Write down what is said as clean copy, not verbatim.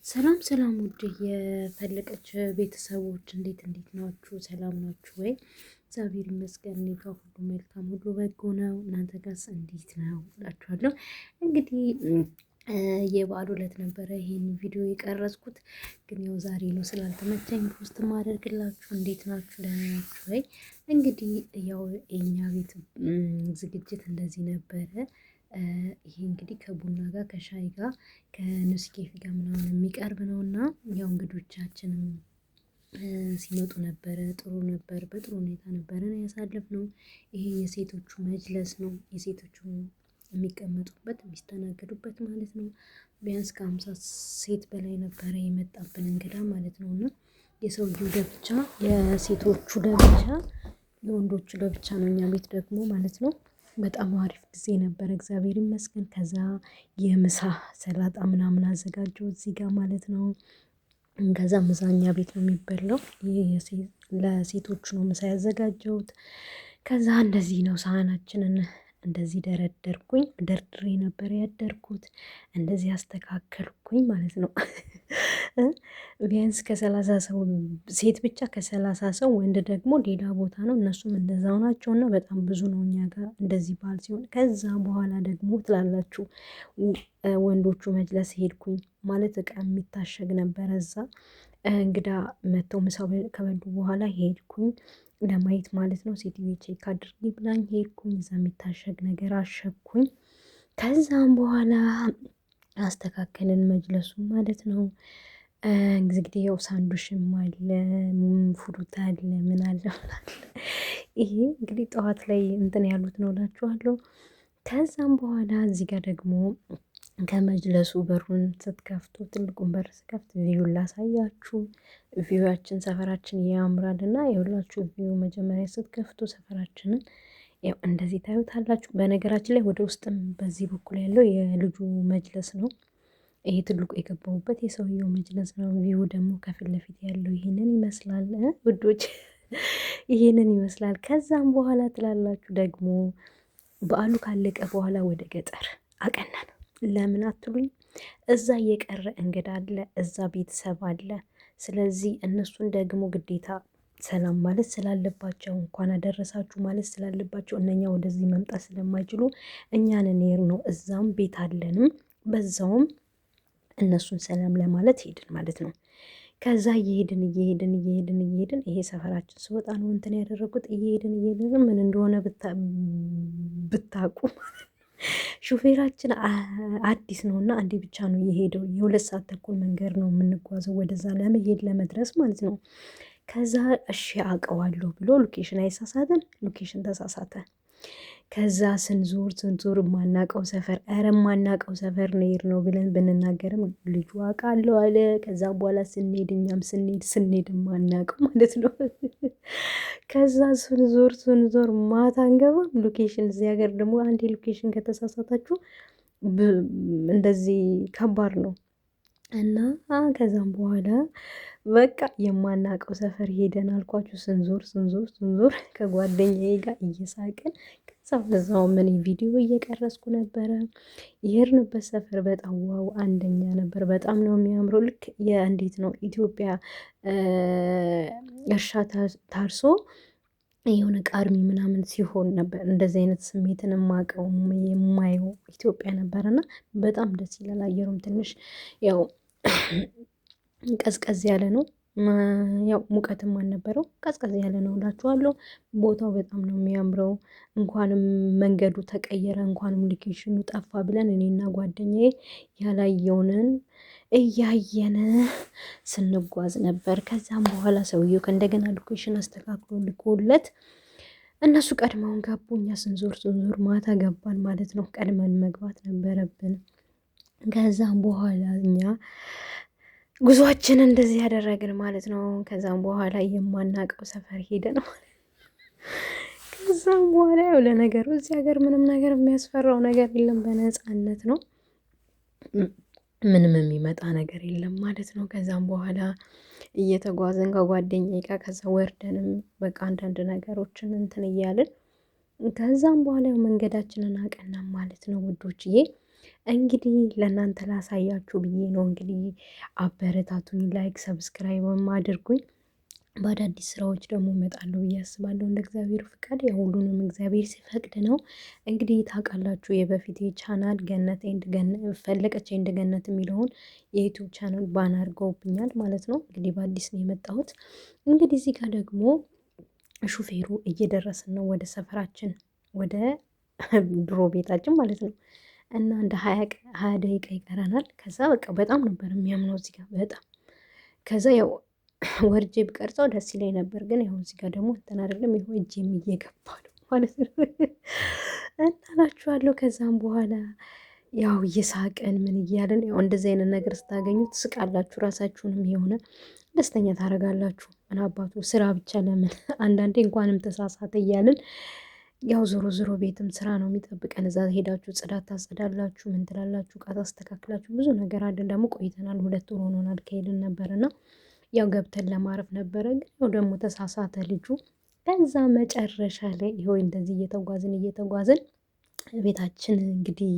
ሰላም ሰላም ውድ የፈለቀች ቤተሰቦች እንዴት ናችሁ? ሰላም ናችሁ ወይ? እግዚአብሔር ይመስገን እኔ ጋር ሁሉ መልካም ሁሉ በጎ ነው። እናንተ ጋርስ እንዴት ነው እላችኋለሁ። እንግዲህ የበዓል ዕለት ነበረ ይሄን ቪዲዮ የቀረጽኩት፣ ግን ያው ዛሬ ነው ስላልተመቸኝ ፖስት ማደርግላችሁ። እንዴት ናችሁ? ደህና ናችሁ ወይ? እንግዲህ ያው የኛ ቤት ዝግጅት እንደዚህ ነበረ። ይሄ እንግዲህ ከቡና ጋር ከሻይ ጋር ከንስኬፍ ጋር ምናምን የሚቀርብ ነው እና ያው እንግዶቻችንም ሲመጡ ነበረ። ጥሩ ነበር፣ በጥሩ ሁኔታ ነበረን ያሳለፍነው። ይሄ የሴቶቹ መጅለስ ነው፣ የሴቶቹ የሚቀመጡበት የሚስተናገዱበት ማለት ነው። ቢያንስ ከ50 ሴት በላይ ነበረ የመጣብን እንግዳ ማለት ነው። እና የሰውየው ለብቻ፣ የሴቶቹ ለብቻ፣ የወንዶቹ ለብቻ ነው። እኛ ቤት ደግሞ ማለት ነው በጣም አሪፍ ጊዜ ነበረ፣ እግዚአብሔር ይመስገን። ከዛ የምሳ ሰላጣ ምናምን አዘጋጀው እዚህ ጋር ማለት ነው። ከዛ ምሳኛ ቤት ነው የሚበላው። ለሴቶቹ ነው ምሳ ያዘጋጀሁት። ከዛ እንደዚህ ነው ሳህናችንን እንደዚህ ደረደርኩኝ፣ ደርድሬ ነበር ያደርኩት። እንደዚህ አስተካከልኩኝ ማለት ነው። ቢያንስ ከ30 ሰው ሴት ብቻ ከ30 ሰው፣ ወንድ ደግሞ ሌላ ቦታ ነው፣ እነሱም እንደዛው ናቸው። እና በጣም ብዙ ነው እኛ ጋር እንደዚህ በዓል ሲሆን። ከዛ በኋላ ደግሞ ትላላችሁ ወንዶቹ መጅለስ ሄድኩኝ ማለት እቃ የሚታሸግ ነበረ እዛ። እንግዳ መጥተው ምሳ ከበሉ በኋላ ሄድኩኝ ለማየት ማለት ነው። ሴትዮ ቼክ አድርጊ ብላኝ ሄድኩኝ። እዛ የሚታሸግ ነገር አሸግኩኝ። ከዛም በኋላ አስተካከልን መጅለሱ ማለት ነው። እንግዲህ ያው ሳንዱሽም አለ፣ ፍሩት አለ፣ ምን አለ። ይሄ እንግዲህ ጠዋት ላይ እንትን ያሉት ነው እላችኋለሁ። ከዛም በኋላ እዚህ ጋር ደግሞ ከመጅለሱ በሩን ስትከፍቱ፣ ትልቁን በር ስከፍት ቪዩን ላሳያችሁ። ቪዩያችን ሰፈራችን ያምራል እና የሁላችሁ ቪዩ መጀመሪያ ስትከፍቱ ሰፈራችንን ያው እንደዚህ ታዩታላችሁ። በነገራችን ላይ ወደ ውስጥም በዚህ በኩል ያለው የልጁ መጅለስ ነው። ይሄ ትልቁ የገባሁበት የሰውየው መጅለስ ነው። ቪው ደግሞ ከፊት ለፊት ያለው ይሄንን ይመስላል ውዶች፣ ይሄንን ይመስላል። ከዛም በኋላ ትላላችሁ ደግሞ በዓሉ ካለቀ በኋላ ወደ ገጠር አቀናን። ለምን አትሉኝ? እዛ የቀረ እንግዳ አለ፣ እዛ ቤተሰብ አለ። ስለዚህ እነሱን ደግሞ ግዴታ ሰላም ማለት ስላለባቸው፣ እንኳን አደረሳችሁ ማለት ስላለባቸው፣ እነኛ ወደዚህ መምጣት ስለማይችሉ እኛን ኔር ነው። እዛም ቤት አለንም፣ በዛውም እነሱን ሰላም ለማለት ሄድን ማለት ነው። ከዛ እየሄድን ይሄ ሰፈራችን ስወጣ ነው እንትን ያደረጉት። እየሄድን ምን እንደሆነ ብታቁ ሹፌራችን አዲስ ነው እና አንዴ ብቻ ነው የሄደው። የ2 ሰዓት ተኩል መንገድ ነው የምንጓዘው ወደዛ ለመሄድ ለመድረስ ማለት ነው። ከዛ እሺ አውቀዋለሁ ብሎ ሎኬሽን አይሳሳትም፣ ሎኬሽን ተሳሳተ። ከዛ ስንዞር የማናቀው ሰፈር፣ ኧረ የማናቀው ሰፈር ነው ብለን ብንናገርም ልጁ አውቃለሁ አለ። ከዛ በኋላ ስንሄድ እኛም ስንሄድ የማናቀው ማለት ነው። ከዛ ስንዞር ማታ አንገባም ሎኬሽን። እዚህ ሀገር ደግሞ አንዴ ሎኬሽን ከተሳሳታችሁ እንደዚህ ከባድ ነው። እና ከዛም በኋላ በቃ የማናቀው ሰፈር ሄደን አልኳችሁ። ስንዞር ከጓደኛዬ ጋር እየሳቅን በዛው ምን ቪዲዮ እየቀረስኩ ነበረ። የሄድንበት ሰፈር በጣም ዋው አንደኛ ነበር። በጣም ነው የሚያምረው። ልክ የእንዴት ነው ኢትዮጵያ እርሻ ታርሶ የሆነ ቃርሚ ምናምን ሲሆን ነበር እንደዚህ አይነት ስሜትን የማየው ኢትዮጵያ ነበርና በጣም ደስ ይላል። አየሩም ትንሽ ያው ቀዝቀዝ ያለ ነው። ያው ሙቀትም አልነበረው፣ ቀዝቀዝ ያለ ነው እላችኋለሁ። ቦታው በጣም ነው የሚያምረው። እንኳንም መንገዱ ተቀየረ፣ እንኳንም ሎኬሽኑ ጠፋ ብለን እኔና ጓደኛዬ ያላየውንን እያየን ስንጓዝ ነበር። ከዛም በኋላ ሰውየው ከእንደገና ሎኬሽን አስተካክሎ ልኮለት እነሱ ቀድመውን ገቡ። እኛ ስንዞር ማታ ገባን ማለት ነው። ቀድመን መግባት ነበረብን። ከዛም በኋላ እኛ ጉዟችንን እንደዚህ ያደረግን ማለት ነው። ከዛም በኋላ የማናውቀው ሰፈር ሄደን ከዛም በኋላ ያው ለነገሩ እዚህ ሀገር ምንም ነገር የሚያስፈራው ነገር የለም፣ በነፃነት ነው። ምንም የሚመጣ ነገር የለም ማለት ነው። ከዛም በኋላ እየተጓዝን ከጓደኛዬ ጋር ከዛ ወርደንም በቃ አንዳንድ ነገሮችን እንትን እያልን ከዛም በኋላ ያው መንገዳችንን አቀናም ማለት ነው ውዶችዬ። እንግዲህ ለእናንተ ላሳያችሁ ብዬ ነው። እንግዲህ አበረታቱኝ፣ ላይክ ሰብስክራይብም አድርጉኝ። በአዳዲስ ስራዎች ደግሞ እመጣለሁ ብዬ አስባለሁ እንደ እግዚአብሔር ፍቃድ። የሁሉንም እግዚአብሔር ሲፈቅድ ነው። እንግዲህ ታውቃላችሁ የበፊት ቻናል ገነት ኤንድ ፈለቀች ኤንድ ገነት የሚለውን የዩቱብ ቻናል ባን አድርገውብኛል ማለት ነው። እንግዲህ በአዲስ ነው የመጣሁት። እንግዲህ እዚህ ጋር ደግሞ ሹፌሩ እየደረስን ነው ወደ ሰፈራችን፣ ወደ ድሮ ቤታችን ማለት ነው። እና እንደ 20 ደቂቃ ይቀረናል። ከዛ በቃ በጣም ነበር የሚያምነው እዚህ ጋር በጣም። ከዛ ያው ወርጄ ብቀርጸው ደስ ይለኝ ነበር፣ ግን ያው እዚህ ጋር ደግሞ እንትን አይደለም፣ ይኸው እጄም እየገባ ነው ማለት ነው እናላችኋለሁ። ከዛም በኋላ ያው እየሳቅን ምን እያለን ያው እንደዚህ አይነት ነገር ስታገኙ ትስቃላችሁ፣ ራሳችሁንም የሆነ ደስተኛ ታደርጋላችሁ። ምን አባቱ ስራ ብቻ ለምን አንዳንዴ እንኳንም ተሳሳተ እያልን ያው ዞሮ ዞሮ ቤትም ስራ ነው የሚጠብቀን። እዛ ሄዳችሁ ጽዳት ታጸዳላችሁ፣ ምን ትላላችሁ፣ ዕቃ ታስተካክላችሁ፣ ብዙ ነገር አለን። ደግሞ ቆይተናል፣ 2 ወር ሆኖናል ከሄድን ነበርና ያው ገብተን ለማረፍ ነበረ። ግን ያው ደግሞ ተሳሳተ ልጁ። ከዛ መጨረሻ ላይ ይኸው እንደዚህ እየተጓዝን ቤታችን እንግዲህ